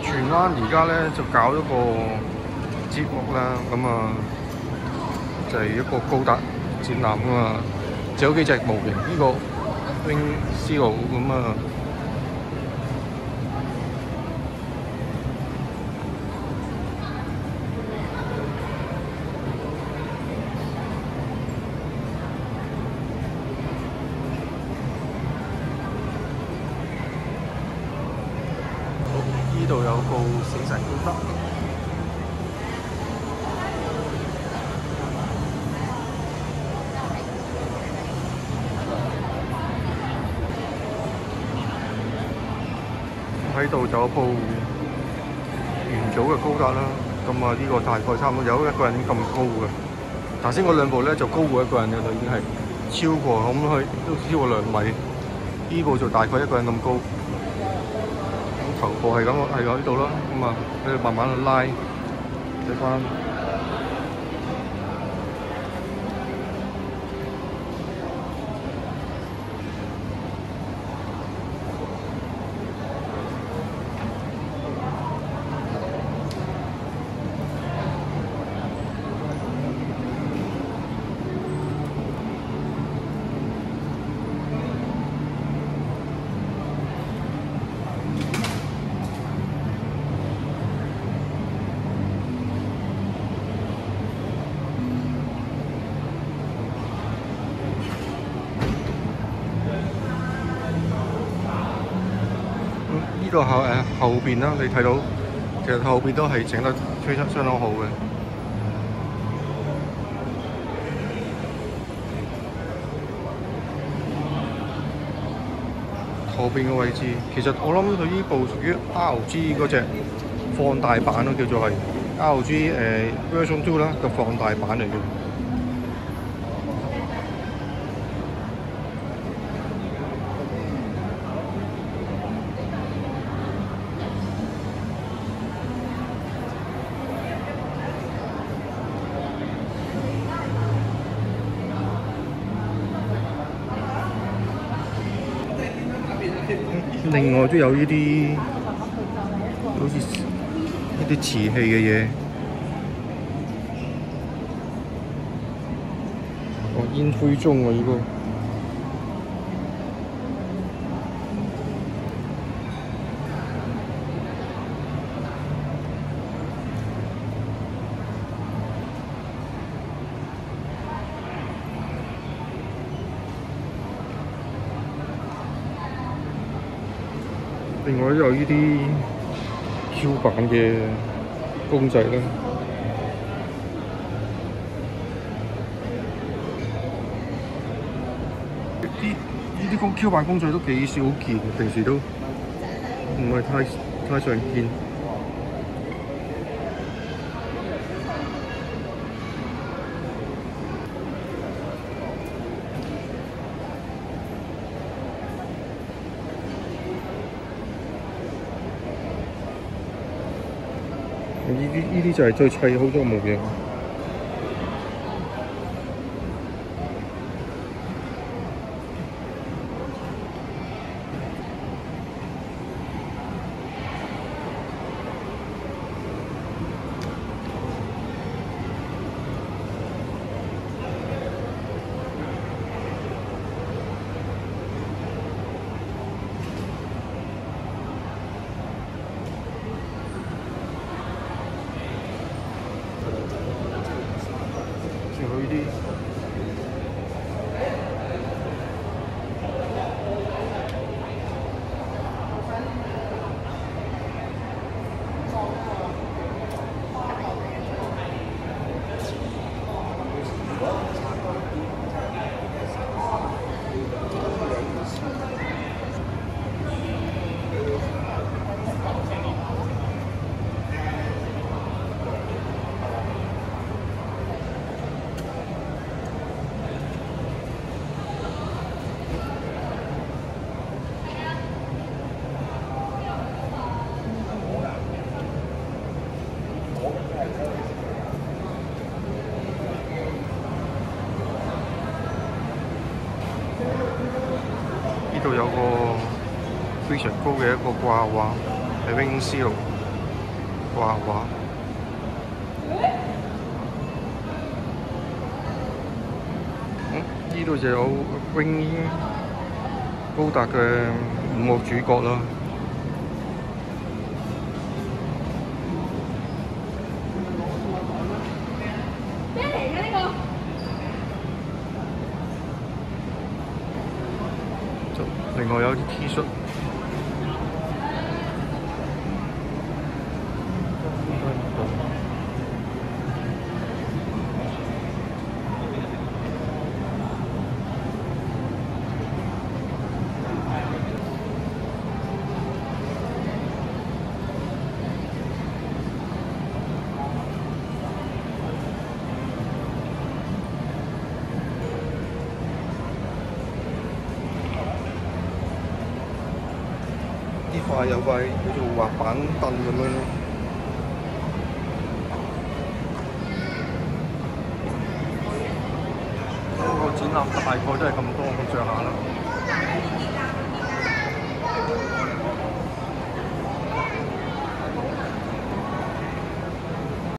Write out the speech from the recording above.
荃灣而家咧就搞咗個節目啦，咁啊就係一個高達展覽啊嘛，就有幾隻模型，呢個 Wing Zero 咁啊。呢度有部死神高達，喺度就有部元祖嘅高達啦。咁啊，呢個大概差唔多有一個人咁高嘅。頭先嗰兩部咧就高過一個人嘅啦，已經係超過咁去都超過2米。呢部就大概一個人咁高。頭部係咁，係喺度啦，咁啊，佢哋慢慢去拉，睇翻。呢個後邊啦，你睇到其實後邊都係整得非常相當好嘅。後邊嘅位置，其實我諗佢呢部屬於 RG 嗰隻放大版咯，叫做係 RG Version 2啦嘅放大版嚟嘅。另外都有呢啲好似呢啲瓷器嘅嘢，煙灰盅喎呢個。另外都有呢啲 Q 版嘅公仔啦，呢啲Q 版公仔都幾少見，平時都唔係太常見。呢啲就係最砌好多模型。呢度有個非常高嘅一個掛畫。喺 Wing 師度畫畫。呢度就有 Wing 高達嘅5個主角啦。咩嚟㗎呢個？另外有啲 T 恤。呢塊有塊叫做滑板凳咁樣咯。嗰個展覽大概都係咁多咁上下啦。